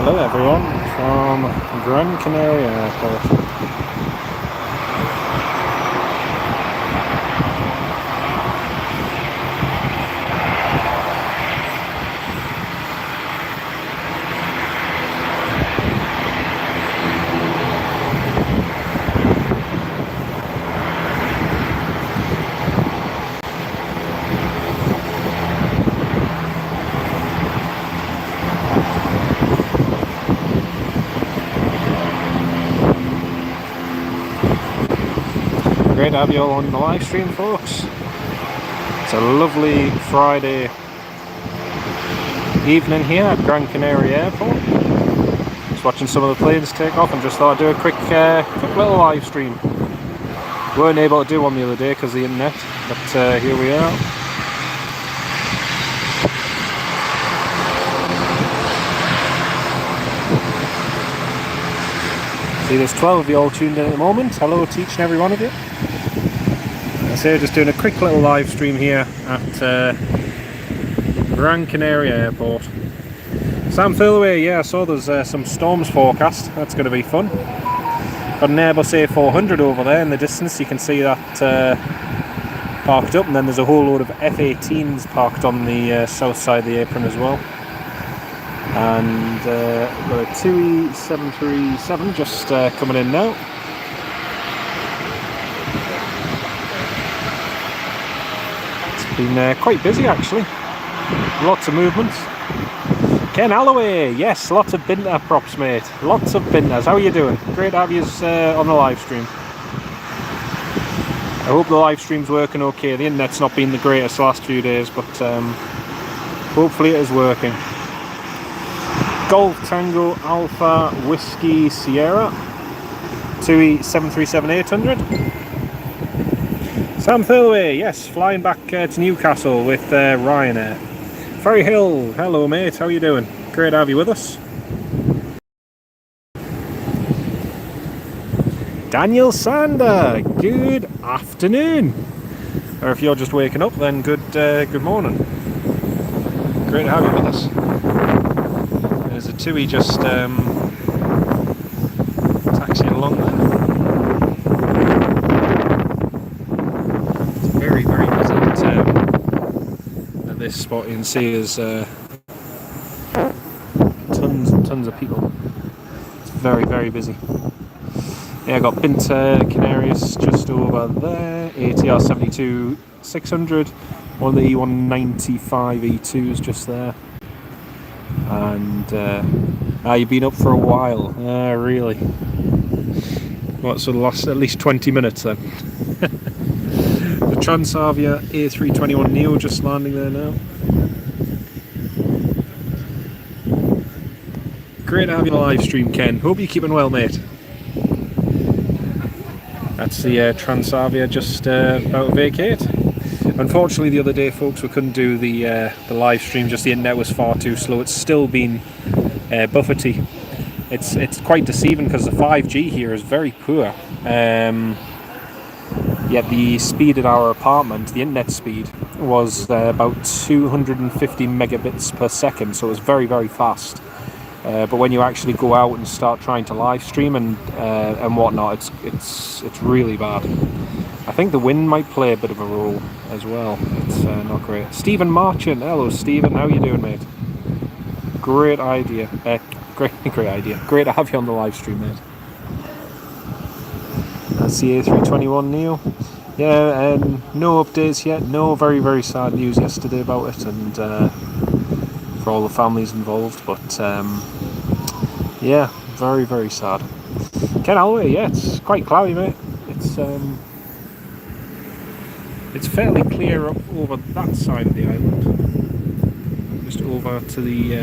Hello everyone from Gran Canaria Airport. Great to have you all on the live stream, folks. It's a lovely Friday evening here at Gran Canaria Airport. Just watching some of the planes take off and just thought I'd do a quick little live stream. Weren't able to do one the other day because of the internet, but here we are. See, there's 12 of you all tuned in at the moment. Hello to each and every one of you. So just doing a quick little live stream here at Gran Canaria Airport. Sam Thilway, yeah, I saw there's some storms forecast. That's going to be fun. Got an Airbus A400 over there in the distance. You can see that parked up, and then there's a whole load of F-18s parked on the south side of the apron as well. And got a 2E737 just coming in now. It's been quite busy actually, lots of movements. Ken Alloway, yes, lots of Binter props, mate, lots of Binters. How are you doing? Great to have you on the live stream. I hope the live stream's working okay. The internet's not been the greatest the last few days, but hopefully it is working. Golf Tango Alpha Whiskey Sierra 2E737-800. Sam Thilway, yes, flying back to Newcastle with Ryanair. Ferry Hill, hello mate, how are you doing? Great to have you with us. Daniel Sander, good afternoon. Or if you're just waking up, then good morning. Great to have you with us. There's a 2E just taxiing along there. It's very, very busy at this spot. You can see there's tons and tons of people. It's very, very busy. Yeah, I got Binter Canarius just over there, ATR 72-600, one of the E195 E2s just there. And you've been up for a while, really? What, so the last at least 20 minutes then? The Transavia A321neo just landing there now. Great to have you on the live stream, Ken. Hope you're keeping well, mate. That's the Transavia just about to vacate. Unfortunately, the other day, folks, we couldn't do the live stream. Just the internet was far too slow. It's still been buffety. It's quite deceiving because the 5G here is very poor. Yet the speed at our apartment, the internet speed, was about 250 megabits per second. So it was very, very fast. But when you actually go out and start trying to live stream and whatnot, it's really bad. I think the wind might play a bit of a role as well. It's not great. Stephen Marchant, hello Stephen, how you doing, mate? Great idea. Great idea. Great to have you on the live stream, mate. That's the A321neo. Yeah, no updates yet. No, very, very sad news yesterday about it, and for all the families involved. But yeah, very, very sad. Ken Alloway, yeah, it's quite cloudy, mate. It's fairly clear up over that side of the island, just over to the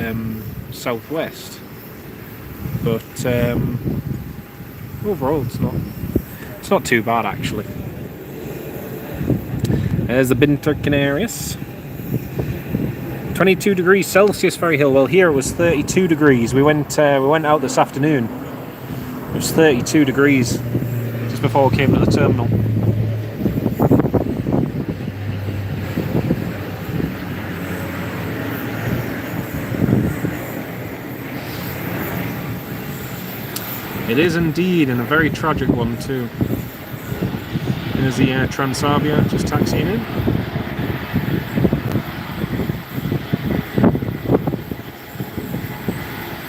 southwest. But overall, it's not too bad actually. There's the Binter Canarius. 22 degrees Celsius, Ferry Hill. Well, here it was 32 degrees. We went out this afternoon. It was 32 degrees just before we came to the terminal. It is indeed, and a very tragic one too. There's the Transavia just taxiing in.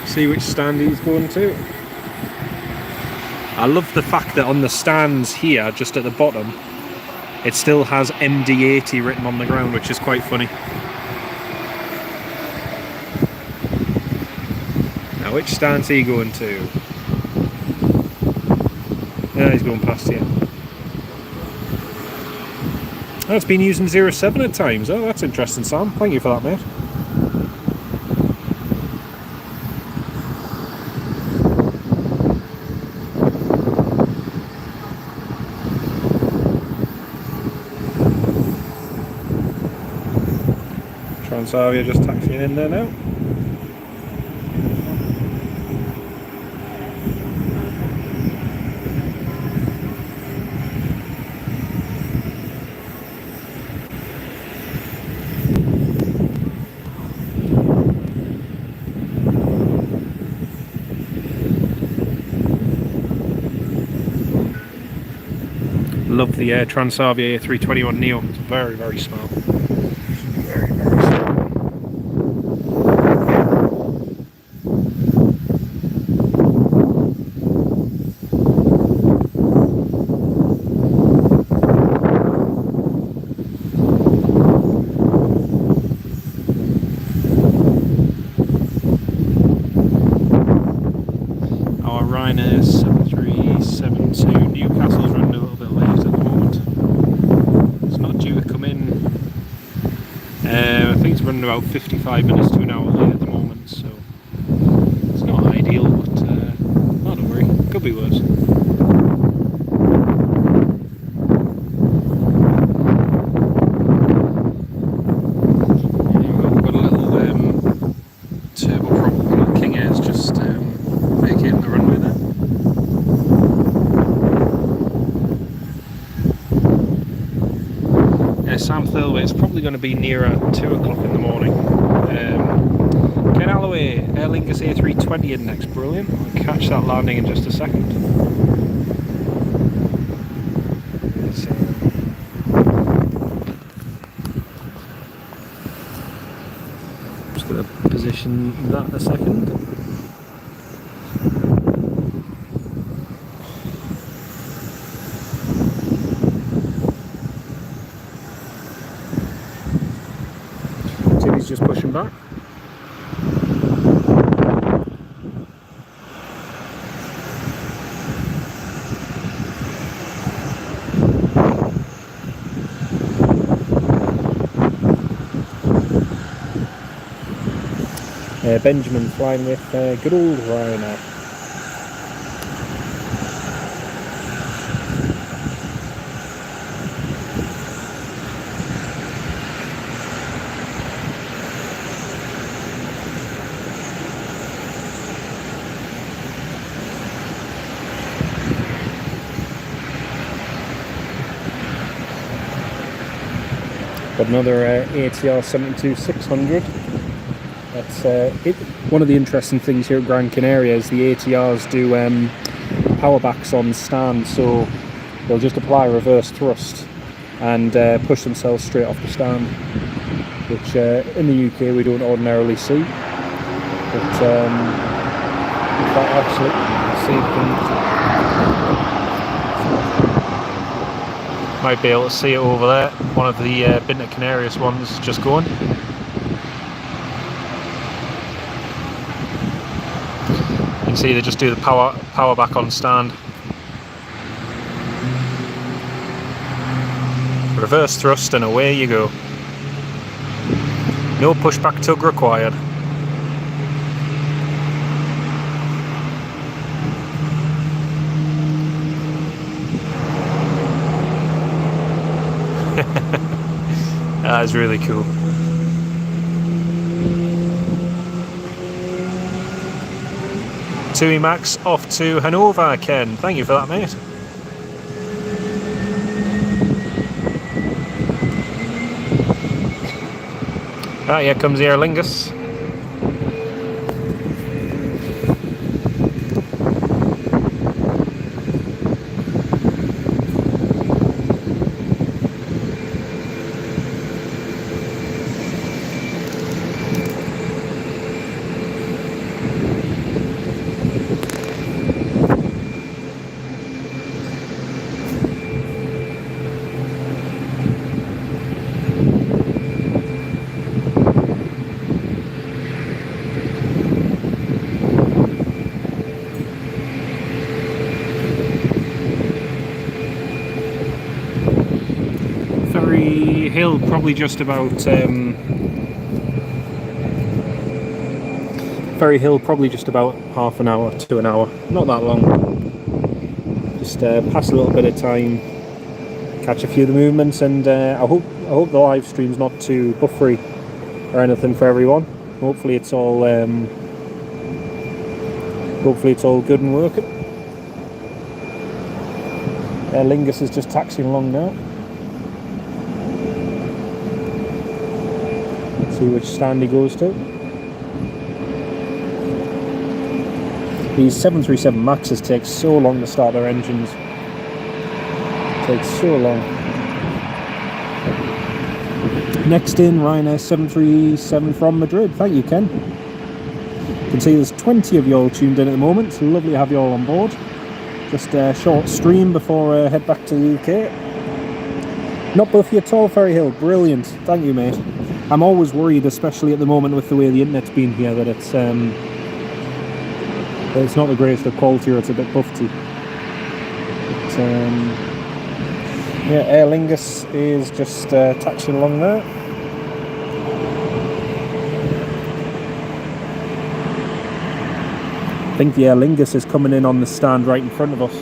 See which stand he's going to. I love the fact that on the stands here, just at the bottom, it still has MD80 written on the ground, which is quite funny. Now, which stand's he going to? Yeah, he's going past here. Oh, it's been using 07 at times. Oh, that's interesting, Sam. Thank you for that, mate. Transavia just taxiing in there now. Love the Transavia A321 Neo. It's very, very small. Very, very small. Our Ryanair 7372 Newcastle's running a little bit late at the moment. It's not due to come in. I think it's running about 55 minutes to an hour late at the moment, so it's not ideal, but not to worry, could be worse. We've got a little turboprop on King Airs just vacating the runway there. Sam Thirlway, it's probably going to be nearer 2 o'clock in the morning. Ken Alloway, Aer Lingus A320 index, brilliant. I'll catch that landing in just a second. Just going to position that a second. He's just pushing back. Benjamin flying with good old Ryanair. Got another ATR 72-600. That's one of the interesting things here at Gran Canaria is the ATRs do power backs on stand, so they'll just apply reverse thrust and push themselves straight off the stand, which in the UK we don't ordinarily see. But in fact, actually, see if you might be able to see it over there. One of the Binter Canarius ones just going. You can see they just do the power back on stand. Reverse thrust and away you go. No pushback tug required. That is really cool. TUI Max off to Hanover, Ken. Thank you for that, mate. Ah, here comes the Aer Lingus. Hill probably just about Ferry Hill probably just about half an hour to an hour, not that long. Just pass a little bit of time, catch a few of the movements, and I hope the live stream's not too buffery or anything for everyone. Hopefully it's all good and working. Lingus is just taxiing along now. Let's see which stand he goes to. These 737 Maxes take so long to start their engines. It takes so long. Next in, Ryanair 737 from Madrid. Thank you, Ken. You can see there's 20 of you all tuned in at the moment. It's lovely to have you all on board. Just a short stream before I head back to the UK. Not buffy at all, Ferry Hill. Brilliant. Thank you, mate. I'm always worried, especially at the moment with the way the internet's been here, that it's not the greatest of quality, or it's a bit buffy. But, yeah, Aer Lingus is just taxiing along there. I think the Aer Lingus is coming in on the stand right in front of us.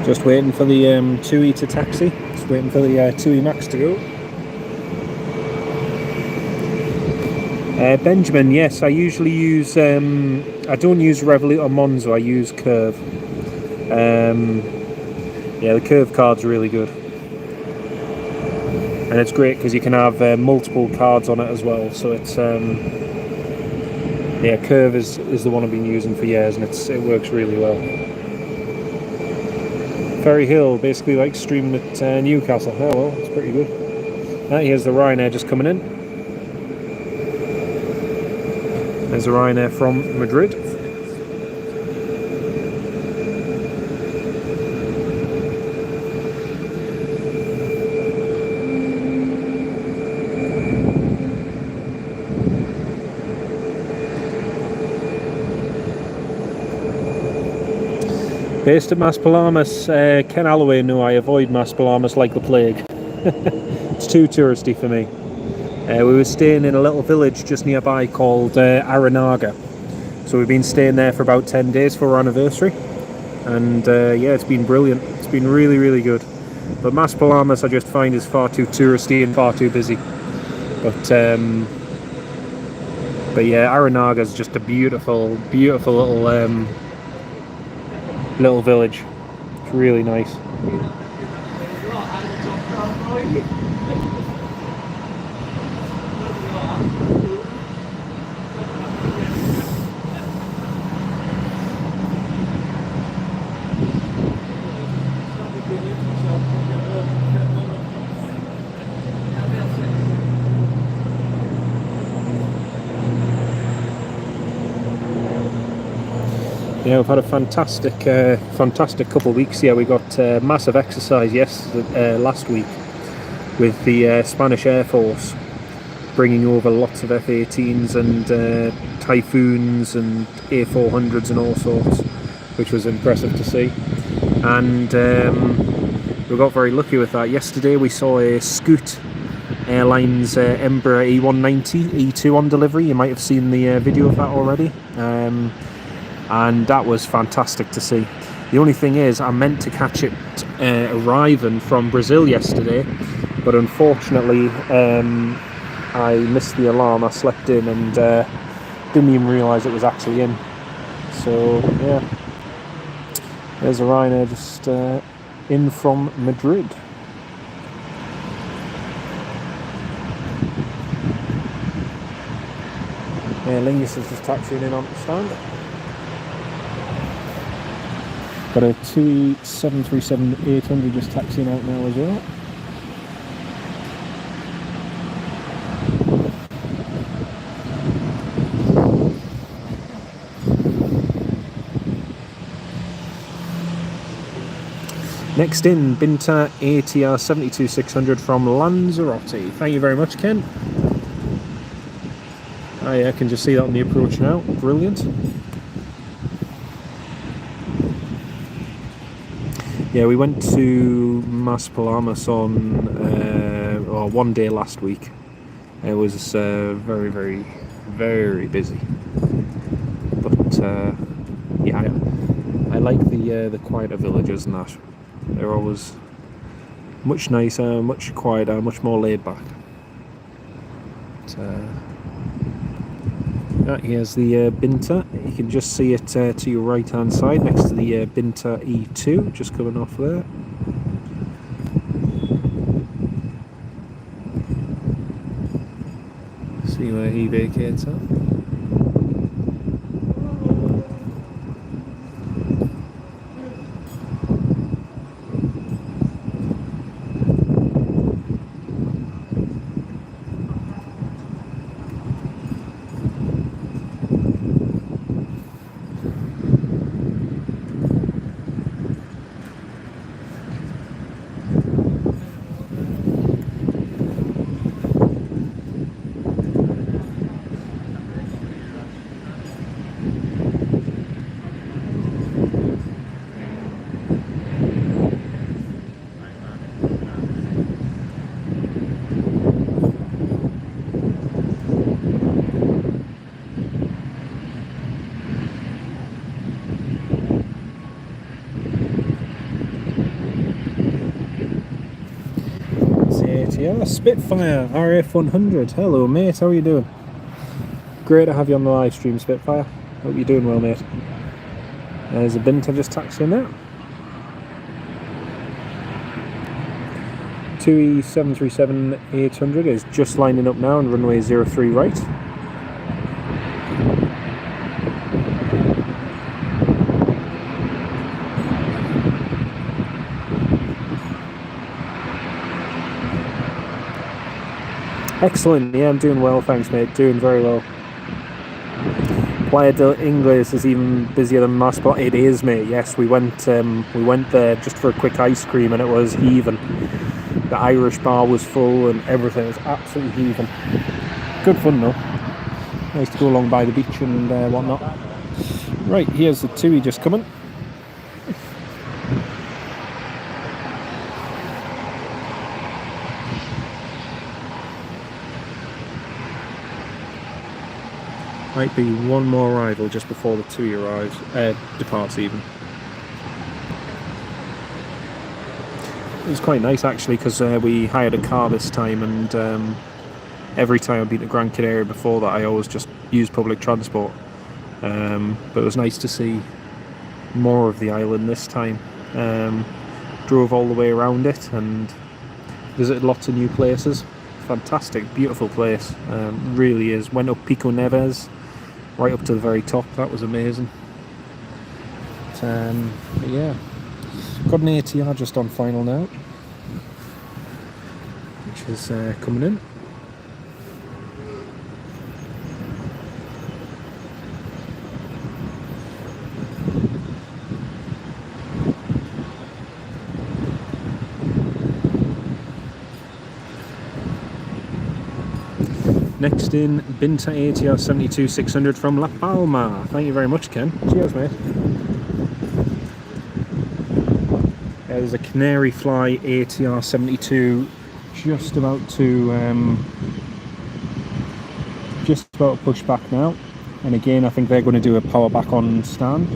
Just waiting for the 2E to taxi. Just waiting for the 2E Max to go. Benjamin, yes, I usually use. I don't use Revolut or Monzo. I use Curve. Yeah, the Curve card's really good, and it's great because you can have multiple cards on it as well. So it's yeah, Curve is the one I've been using for years, and it works really well. Ferry Hill, basically like streaming at Newcastle. Oh well, it's pretty good. Here's the Ryanair just coming in. There's the Ryanair from Madrid. Based at Maspalomas, Ken Alloway knew I avoid Maspalomas like the plague. It's too touristy for me. We were staying in a little village just nearby called Aranaga. So we've been staying there for about 10 days for our anniversary. And yeah, it's been brilliant. It's been really, really good. But Maspalomas I just find is far too touristy and far too busy. But yeah, Aranaga is just a beautiful, beautiful little village. It's really nice. Yeah, we've had a fantastic couple of weeks here. We got massive exercise last week with the Spanish Air Force, bringing over lots of F-18s and Typhoons and A400s and all sorts, which was impressive to see. And we got very lucky with that. Yesterday we saw a Scoot Airlines Embraer E190 E2 on delivery. You might have seen the video of that already. And that was fantastic to see. The only thing is, I meant to catch it arriving from Brazil yesterday, but unfortunately I missed the alarm. I slept in and didn't even realise it was actually in. So yeah, there's a Ryanair just in from Madrid. Lingus is just taxiing in on the stand. Got a 2E737-800 just taxiing out now as well. Next in, Binta ATR 72600 from Lanzarote. Thank you very much, Ken. Oh yeah, I can just see that on the approach now. Brilliant. Yeah, we went to Mas Palamas on one day last week. It was very, very, very busy. But yeah, I like the quieter villages and that. They're always much nicer, much quieter, much more laid back. Here's the Binta. You can just see it to your right hand side next to the Binta E2, just coming off there. See where he vacates at. Yeah, Spitfire RF100. Hello, mate. How are you doing? Great to have you on the live stream, Spitfire. Hope you're doing well, mate. There's a Binta just taxiing there. 2E737-800 is just lining up now on runway 03 right. Excellent, yeah, I'm doing well, thanks mate, doing very well. Playa del Ingles is even busier than Mas Palamas. It is, mate, yes, we went there just for a quick ice cream and it was heaving. The Irish bar was full and everything was absolutely heaving. Good fun though. Nice to go along by the beach and whatnot. Right, here's the TUI just coming. Might be one more arrival just before the TUI arrives, departs even. It was quite nice actually because we hired a car this time, and every time I've been to Gran Canaria before that I always just used public transport. But it was nice to see more of the island this time. Drove all the way around it and visited lots of new places. Fantastic, beautiful place, really is. Went up Pico Neves, right up to the very top. That was amazing. But yeah, got an ATR just on final now, which is coming in. Next in, Binta ATR 72600 from La Palma. Thank you very much, Ken. Cheers, mate. There's a Canary Fly ATR 72 just about to push back now. And again, I think they're going to do a power back on stand.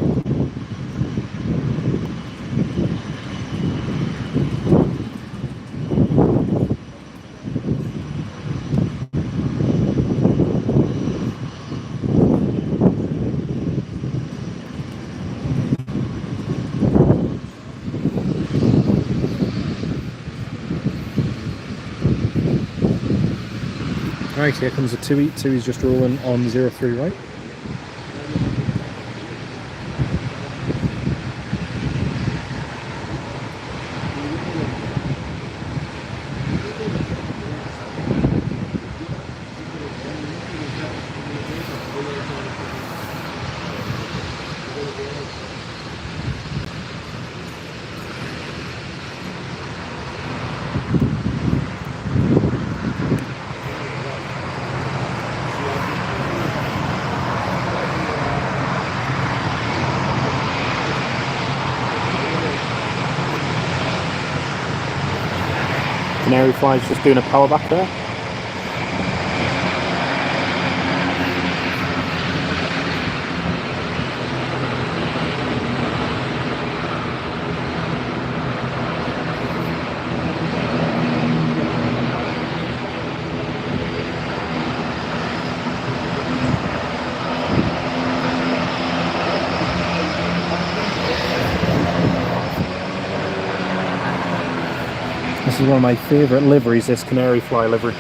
Right, here comes the TUI. TUI's just rolling on 03 right. canary fly is just doing a power back there. This is one of my favourite liveries, this canary fly livery.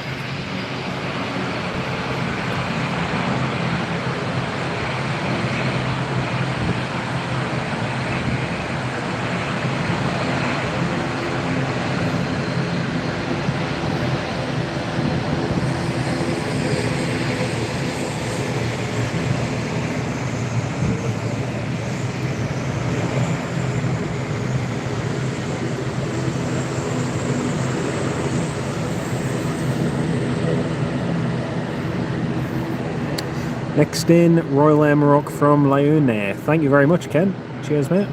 Next in, Royal Air Maroc from Lyon. Thank you very much, Ken. Cheers, mate.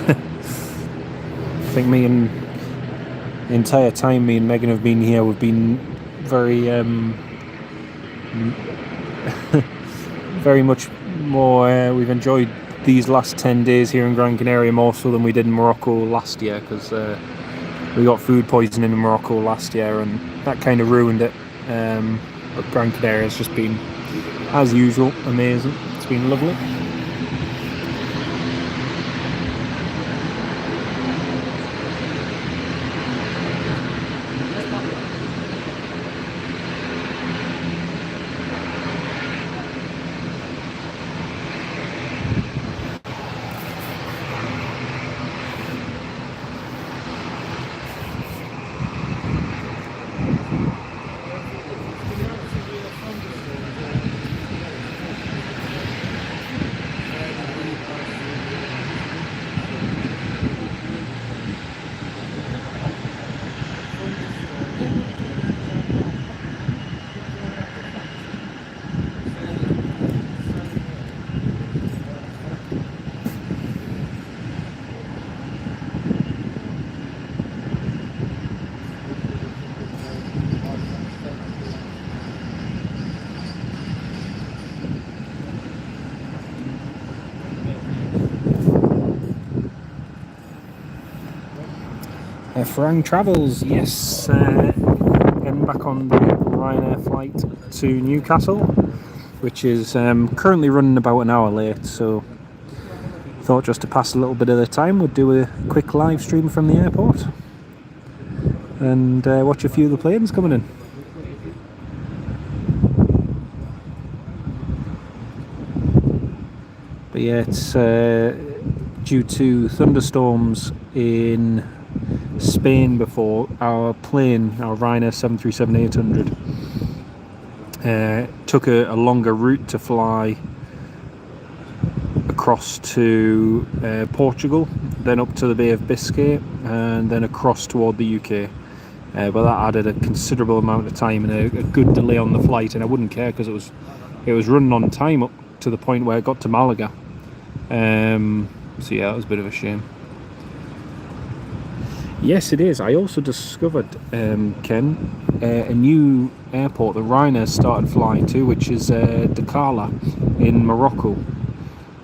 I think me and the entire time me and Megan have been here, we've been very, very much more. We've enjoyed these last 10 days here in Gran Canaria more so than we did in Morocco last year, because we got food poisoning in Morocco last year, and that kind of ruined it. But Gran Canaria has just been, as usual, amazing. It's been lovely. Farang Travels, yes, getting back on the Ryanair flight to Newcastle, which is currently running about an hour late, so thought just to pass a little bit of the time we'd do a quick live stream from the airport and watch a few of the planes coming in. But yeah, it's due to thunderstorms in Spain before, our plane, our Ryanair 737-800, took a longer route to fly across to Portugal, then up to the Bay of Biscay, and then across toward the UK. But that added a considerable amount of time and a good delay on the flight, and I wouldn't care because it was running on time up to the point where it got to Malaga. So yeah, that was a bit of a shame. Yes, it is. I also discovered, Ken, a new airport that Ryanair started flying to, which is Dakar in Morocco,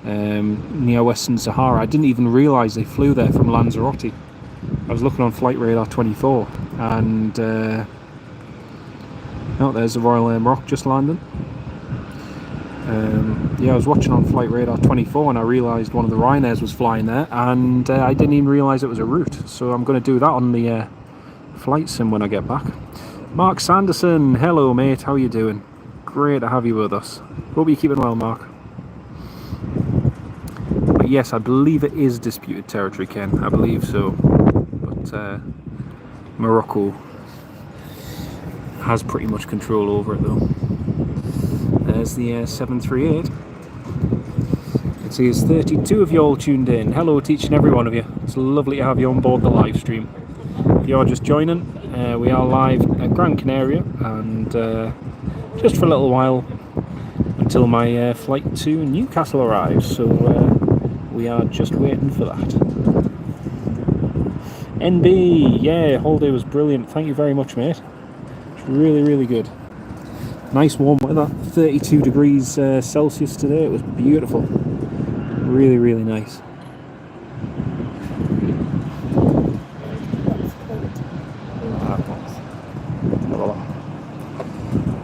near Western Sahara. I didn't even realise they flew there from Lanzarote. I was looking on Flight Radar 24, and oh, there's the Royal Air Maroc just landing. Yeah, I was watching on Flight Radar 24 and I realised one of the Ryanairs was flying there, and I didn't even realise it was a route, so I'm going to do that on the flight sim when I get back. Mark Sanderson, hello mate, how are you doing? Great to have you with us. Hope you're keeping well, Mark. But yes, I believe it is disputed territory, Ken, I believe so, but Morocco has pretty much control over it though. There's the 738. You can see there's 32 of you all tuned in. Hello to each and every one of you. It's lovely to have you on board the live stream. If you're just joining, we are live at Gran Canaria, and just for a little while until my flight to Newcastle arrives, so we are just waiting for that. NB, yeah, holiday was brilliant. Thank you very much, mate. It's really good. Nice warm weather, 32 degrees Celsius today. It was beautiful. Really nice.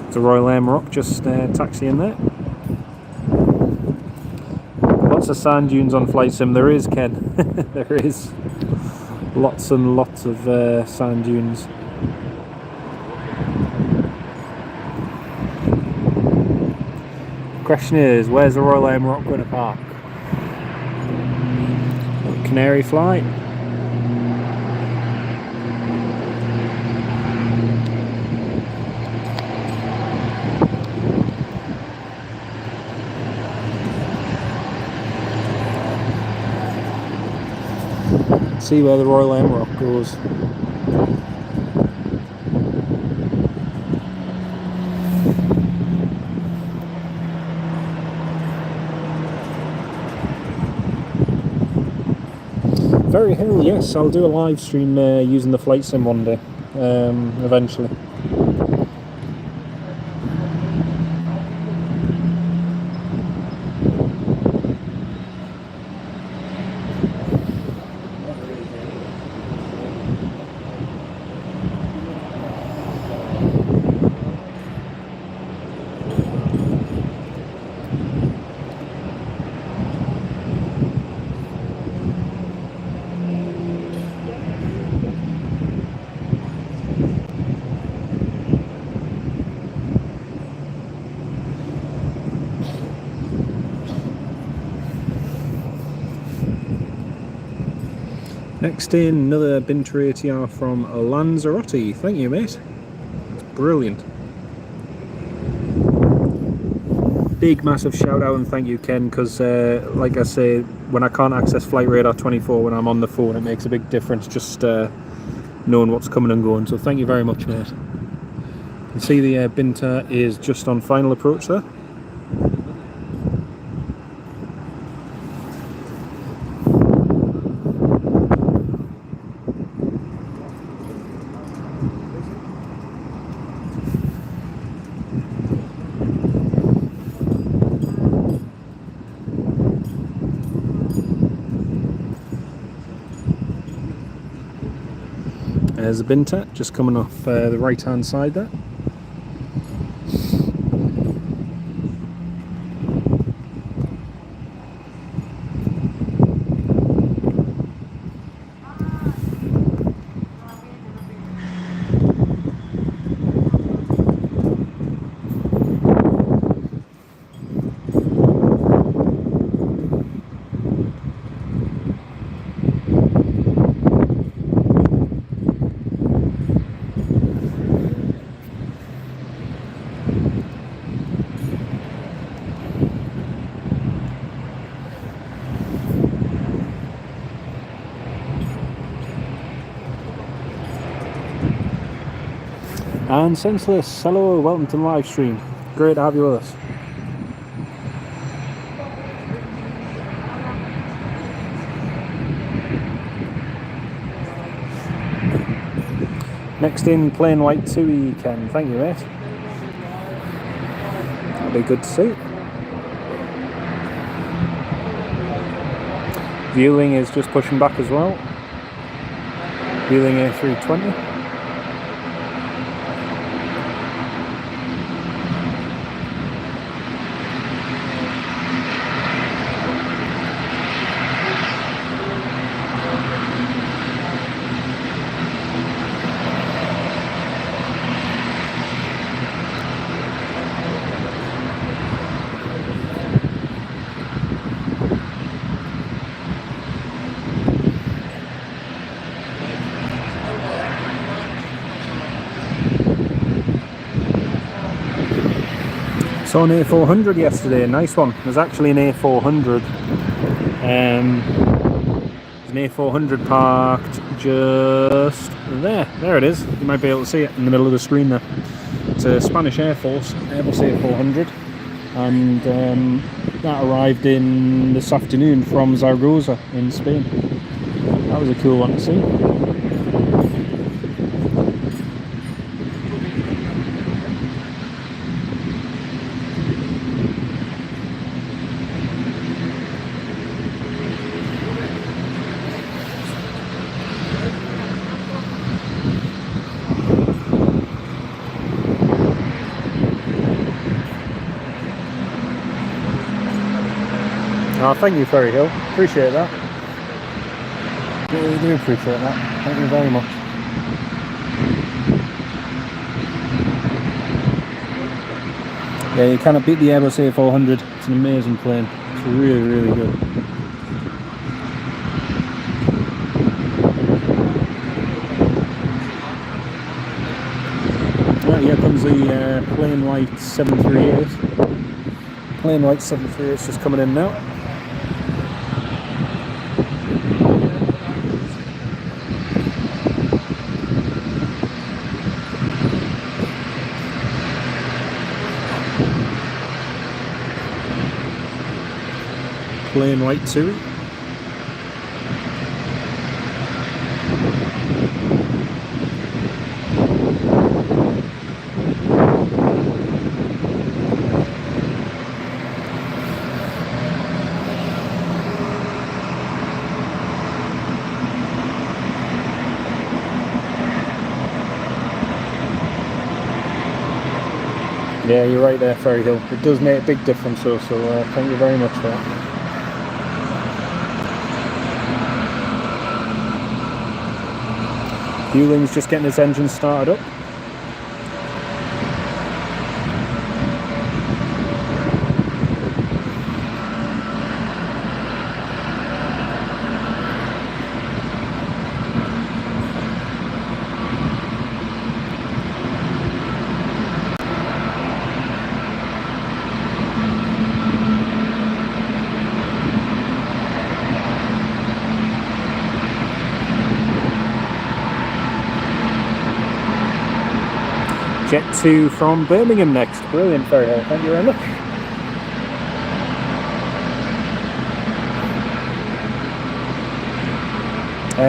It's a Royal Air Maroc just taxiing there. Lots of sand dunes on Flight Sim. There is, Ken. There is. Lots and lots of sand dunes. Question is, where's the Royal Air Maroc going to park? Canary flight. See where the Royal Air Maroc goes. Very Hill, yes, I'll do a live stream using the Flight Sim one day, eventually. Next in, another Binter ATR from Lanzarote. Thank you, mate. It's brilliant. Big massive shout out and thank you, Ken, because like I say, when I can't access Flight Radar 24 when I'm on the phone, it makes a big difference just knowing what's coming and going. So thank you very much, mate. You can see the Binter is just on final approach there. There's a Binter just coming off the right hand side there. And Senseless, hello, welcome to the live stream. Great to have you with us. Next in, plain white Tui, Ken. Thank you, mate. That'll be good to see. Viewing is just pushing back as well. Viewing A320. Saw an A400 yesterday, nice one. There's actually an A400. There's an A400 parked just there. There it is. You might be able to see it in the middle of the screen there. It's a Spanish Air Force Airbus A400, and that arrived in this afternoon from Zaragoza in Spain. That was a cool one to see. Oh, thank you, Ferry Hill. Appreciate that. Really do appreciate that. Thank you very much. Yeah, you cannot beat the Airbus A400. It's an amazing plane. It's really, really good. Right, here comes the plain white 738. Plain white 738 is just coming in now. Plain white 2. Yeah, you're right there, Ferry Hill. It does make a big difference, so thank you very much for that. Hewling's just getting his engine started up. Jet 2 from Birmingham next. Brilliant, Ferry Hill. Thank you very much.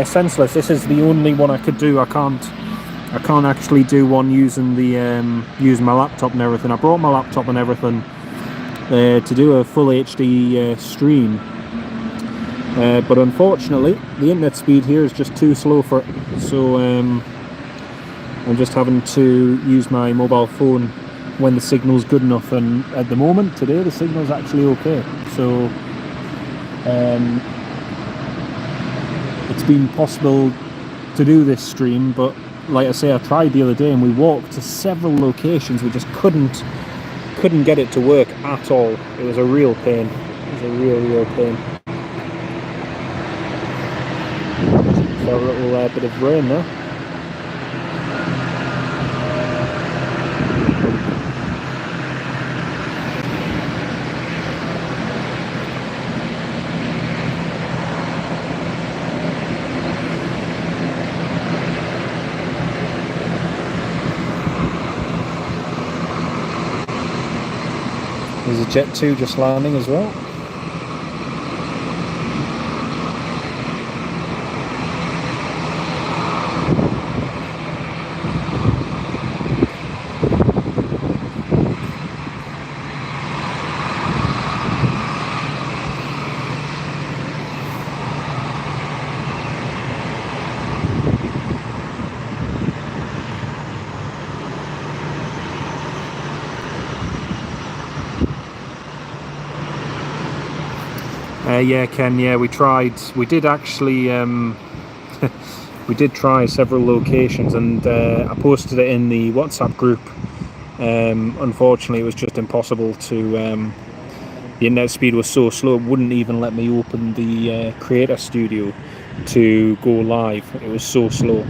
Senseless. This is the only one I could do. I can't actually do one using the using my laptop and everything. I brought my laptop and everything to do a full HD stream, but unfortunately the internet speed here is just too slow for it. So I'm just having to use my mobile phone when the signal's good enough, and at the moment today the signal's actually okay. So it's been possible to do this stream, but like I say, I tried the other day and we walked to several locations. We just couldn't get it to work at all. It was a real pain. It was a real pain. So a little bit of rain there. There's a Jet 2 just landing as well. Yeah, Ken, yeah, we did actually, we did try several locations, and I posted it in the WhatsApp group. Unfortunately, it was just impossible to, the internet speed was so slow, it wouldn't even let me open the Creator Studio to go live. It was so slow.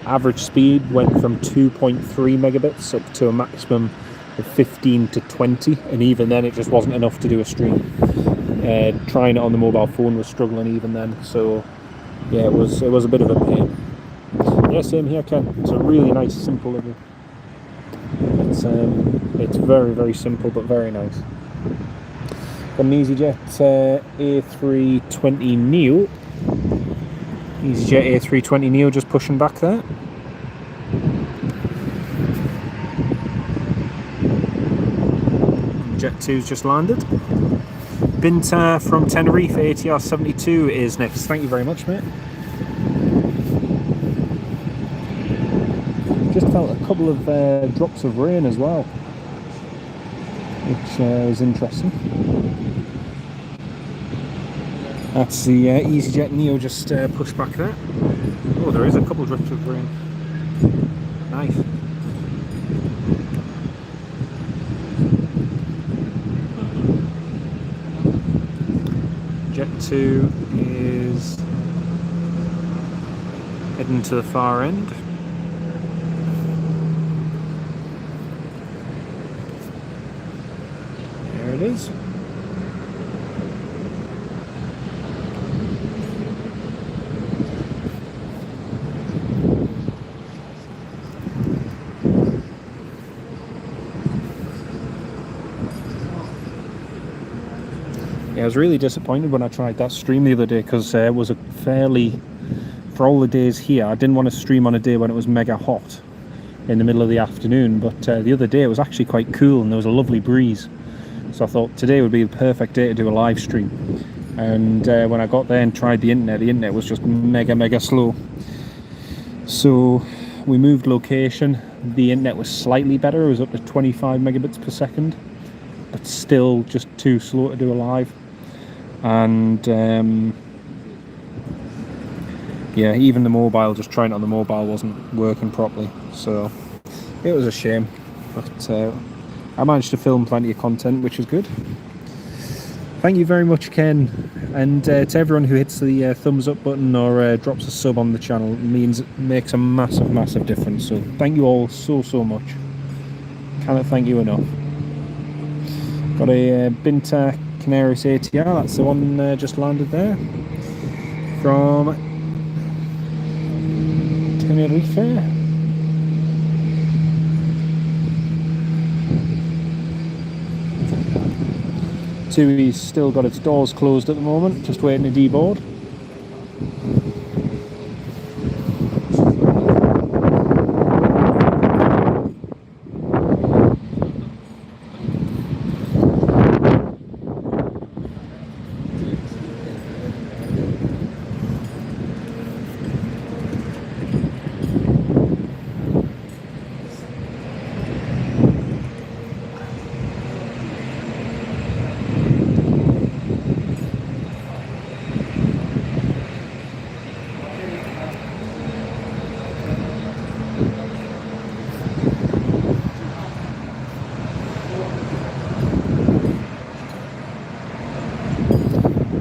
Average speed went from 2.3 megabits up to a maximum of 15 to 20, and even then it just wasn't enough to do a stream. Trying it on the mobile phone was struggling even then, so yeah, it was a bit of a pain. Yeah, same here, Ken. It's a really nice, simple little. It's very, very simple but very nice. Got an EasyJet A320 Neo. EasyJet A320 Neo just pushing back there. Jet 2's just landed. Binta from Tenerife, ATR 72 is next. Thank you very much, mate. Just felt a couple of drops of rain as well, which was interesting. That's the EasyJet Neo just pushed back there. Oh, there is a couple drips of rain. Nice. Jet 2 is heading to the far end. There it is. Yeah, I was really disappointed when I tried that stream the other day because it was a fairly, for all the days here, I didn't want to stream on a day when it was mega hot in the middle of the afternoon, but the other day it was actually quite cool and there was a lovely breeze. So I thought today would be the perfect day to do a live stream. And when I got there and tried the internet was just mega slow. So we moved location. The internet was slightly better, it was up to 25 megabits per second, but still just too slow to do a live. And yeah, even the mobile, just trying it on the mobile wasn't working properly, so it was a shame. But I managed to film plenty of content, which is good. Thank you very much, Ken, and to everyone who hits the thumbs up button or drops a sub on the channel. It makes a massive difference, so thank you all so much. Cannot thank you enough. Got a Binta Canaria ATR, that's the one just landed there, from Tenerife. Tui's still got its doors closed at the moment, just waiting to deboard.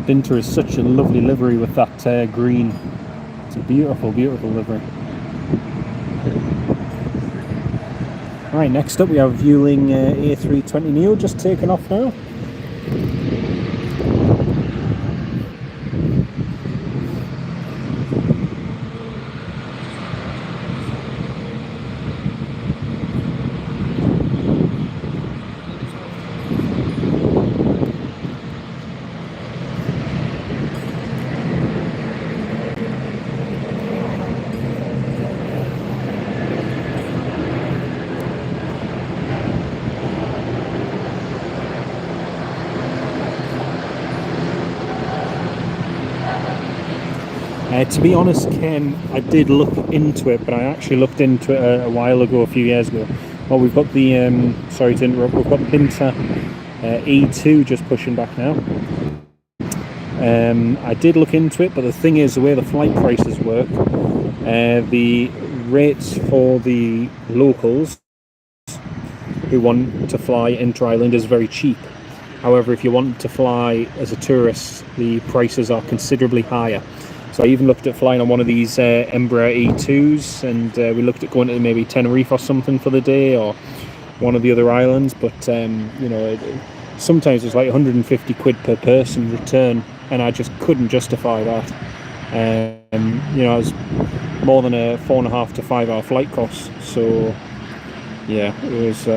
Binta is such a lovely livery with that green. It's a beautiful livery. Right, next up we have Vueling A320neo just taken off now. To be honest, Ken, I did look into it, but I actually looked into it a while ago, a few years ago. Well, we've got the, sorry to interrupt, we've got the Binta E2 just pushing back now. I did look into it, but the thing is, the way the flight prices work, the rates for the locals who want to fly inter-island is very cheap. However, if you want to fly as a tourist, the prices are considerably higher. So I even looked at flying on one of these Embraer E2s, and we looked at going to maybe Tenerife or something for the day, or one of the other islands. But you know, sometimes it's like 150 quid per person return, and I just couldn't justify that. You know, it was more than a 4.5 to 5 hour flight cost. So yeah, it was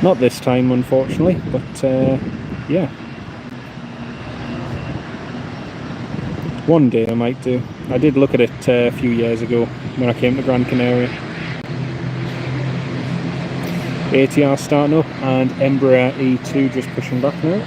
not this time, unfortunately, but yeah. One day I might do. I did look at it a few years ago when I came to Gran Canaria. ATR starting up and Embraer E2 just pushing back now.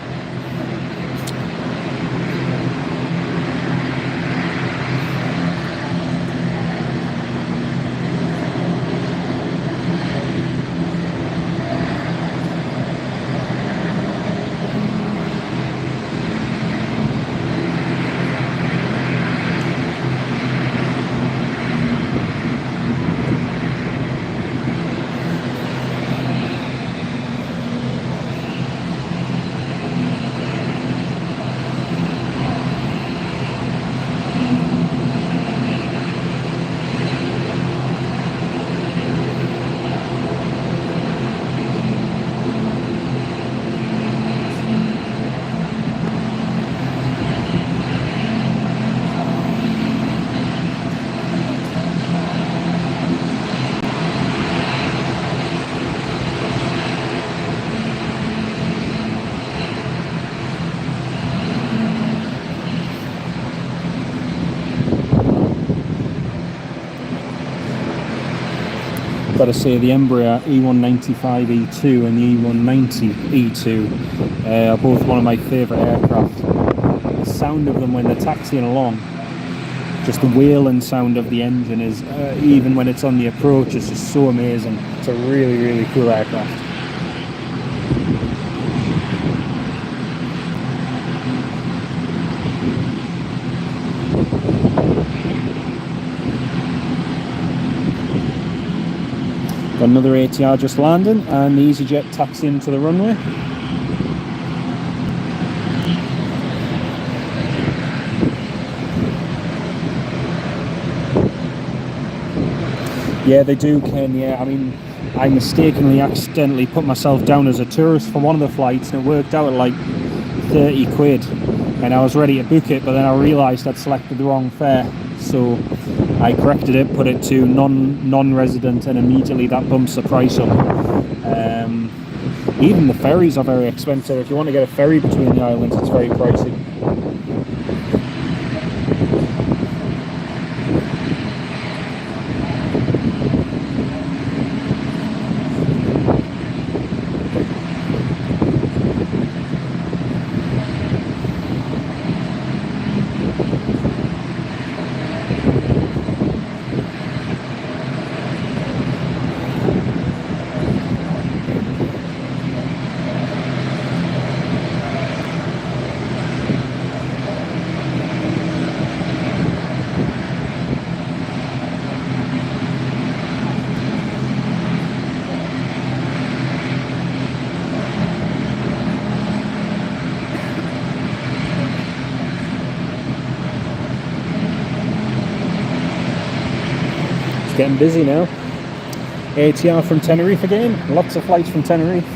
got to say the Embraer E195 E2 and the E190 E2 are both one of my favourite aircraft. The sound of them when they're taxiing along, just the wailing sound of the engine is, even when it's on the approach, is just so amazing. It's a really, really cool aircraft. Got another ATR just landing and the EasyJet taxiing to the runway. Yeah, they do, Ken, yeah. I mean, I mistakenly accidentally put myself down as a tourist for one of the flights and it worked out at like 30 quid. And I was ready to book it, but then I realised I'd selected the wrong fare. So I corrected it, put it to non-resident, and immediately that bumps the price up. Even the ferries are very expensive. If you want to get a ferry between the islands, it's very pricey. Getting busy now. ATR from Tenerife again. Lots of flights from Tenerife.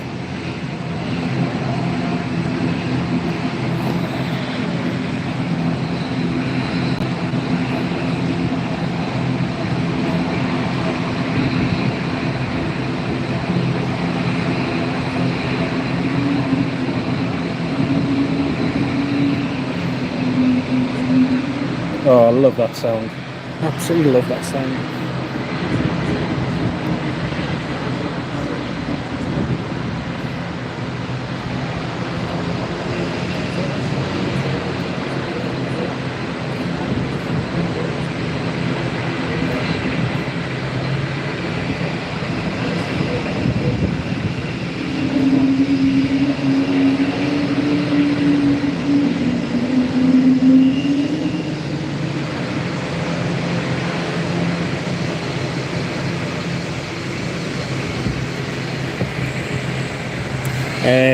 Oh, I love that sound. Absolutely love that sound.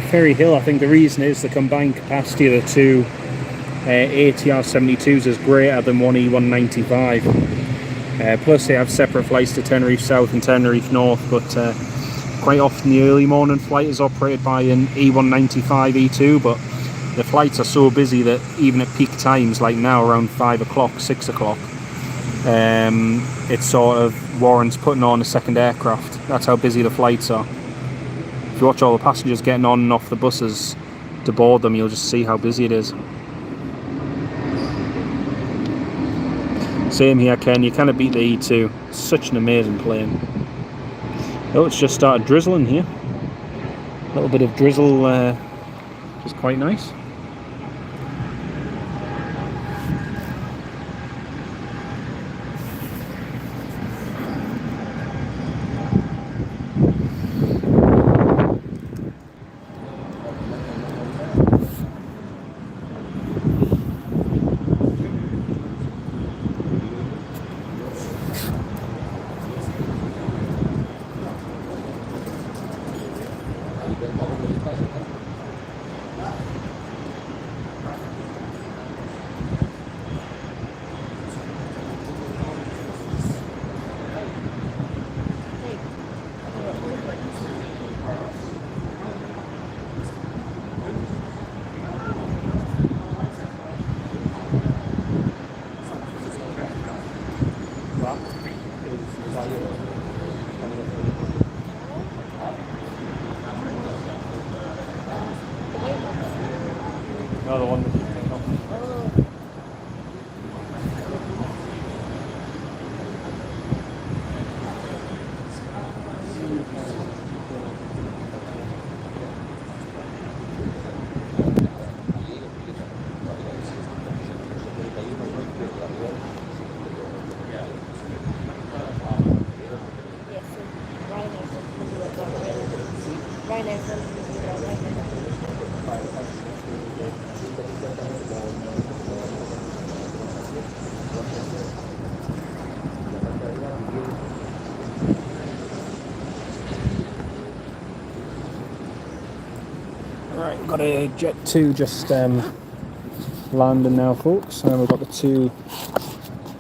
Ferry Hill, I think the reason is the combined capacity of the two ATR 72s is greater than one E195. Plus they have separate flights to Tenerife South and Tenerife North, but quite often the early morning flight is operated by an E195 E2, but the flights are so busy that even at peak times, like now around 5 o'clock, 6 o'clock, it sort of warrants putting on a second aircraft. That's how busy the flights are. If you watch all the passengers getting on and off the buses to board them, you'll just see how busy it is. Same here, Ken, you kind of beat the E2. It's such an amazing plane. Oh, it's just started drizzling here. A little bit of drizzle, which is quite nice. got a Jet 2 just landing now, folks, and we've got the two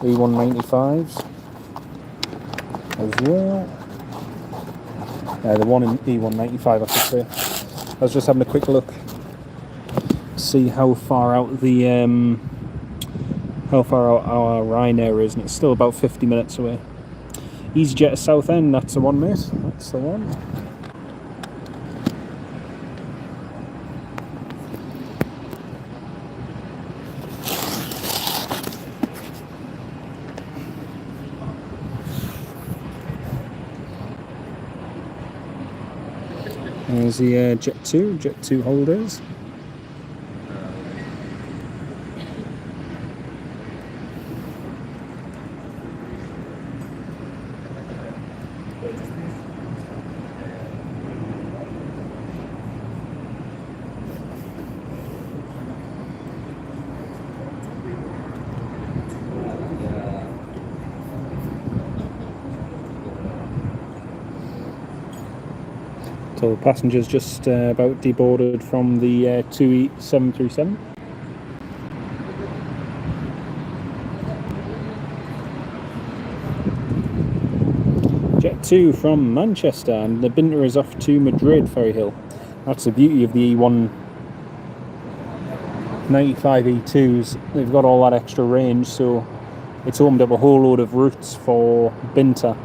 E195s as well. The one in E195, I should say. I was just having a quick look, see how far out our Ryanair is, and it's still about 50 minutes away. EasyJet Southend, that's the one, mate. That's the one. There's the Jet 2 holders. So the passengers just about deboarded from the 737. Jet 2 from Manchester, and the Binter is off to Madrid, Ferry Hill. That's the beauty of the E195 E2s. They've got all that extra range, so it's opened up a whole load of routes for Binter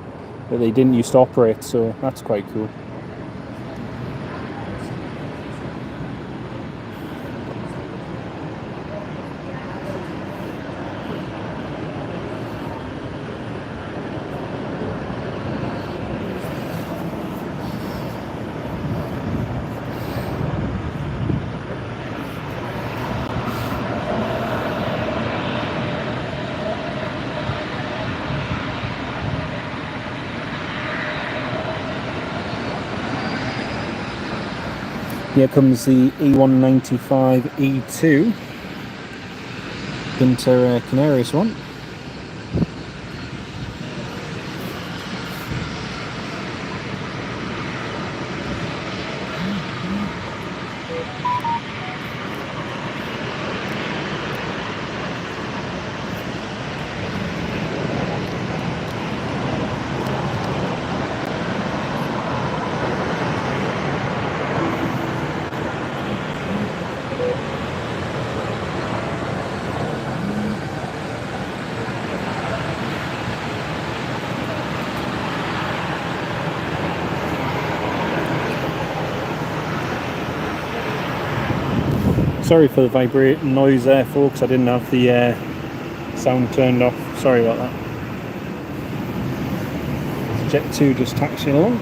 that they didn't used to operate, so that's quite cool. Here comes the E195 E2, Binter Canaria one. Sorry for the vibrating noise there, folks. I didn't have the sound turned off. Sorry about that. Jet 2 just taxiing along.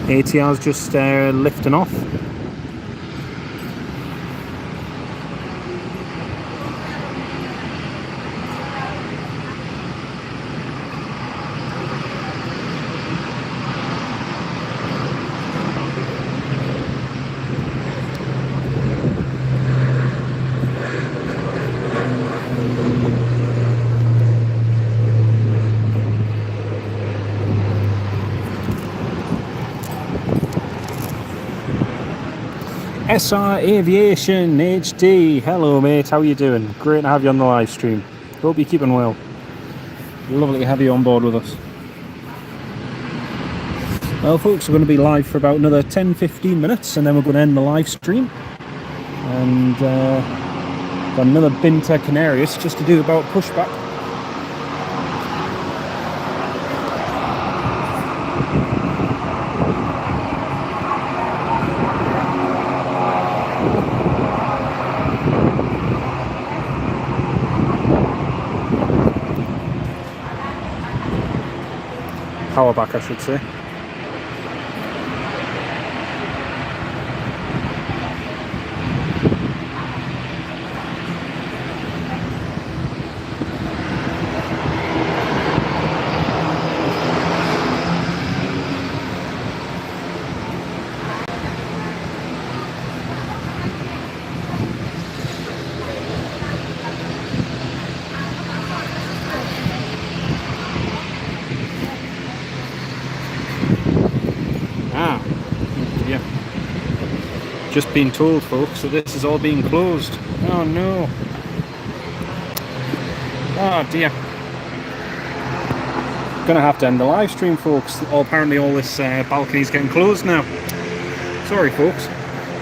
ATR's just lifting off. SR Aviation HD, hello mate, how are you doing? Great to have you on the live stream. Hope you're keeping well. Lovely to have you on board with us. Well folks, we're going to be live for about another 10-15 minutes and then we're going to end the live stream. And got another Binter Canarius just to do about pushback. Power back, I should say. Ah, yeah. Just been told, folks, that this is all being closed. Oh no. Oh dear. Gonna have to end the live stream, folks. Apparently all this balcony is getting closed now. Sorry, folks.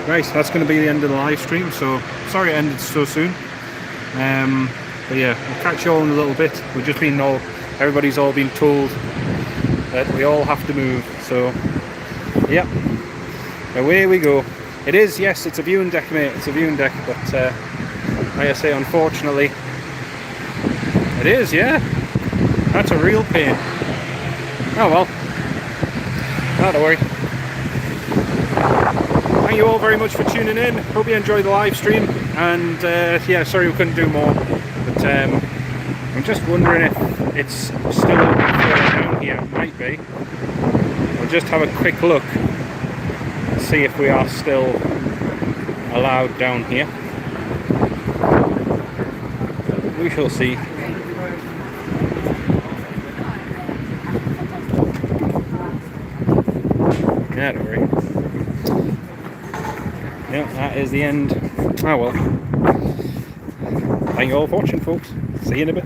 Right, that's going to be the end of the live stream, so sorry it ended so soon. But yeah, I'll catch you all in a little bit. Everybody's all been told that we all have to move, so yeah, away we go. It is, yes, it's a viewing deck, mate, it's a viewing deck, but like I say, unfortunately, it is, yeah, that's a real pain. Oh well, not to worry. Thank you all very much for tuning in. Hope you enjoyed the live stream, and yeah, sorry we couldn't do more, but I'm just wondering if it's still open further down here. It might be. I'll just have a quick look and see if we are still allowed down here. We shall see. Yeah, don't worry. Yeah, that is the end. Oh well. Thank you all for watching, folks. See you in a bit.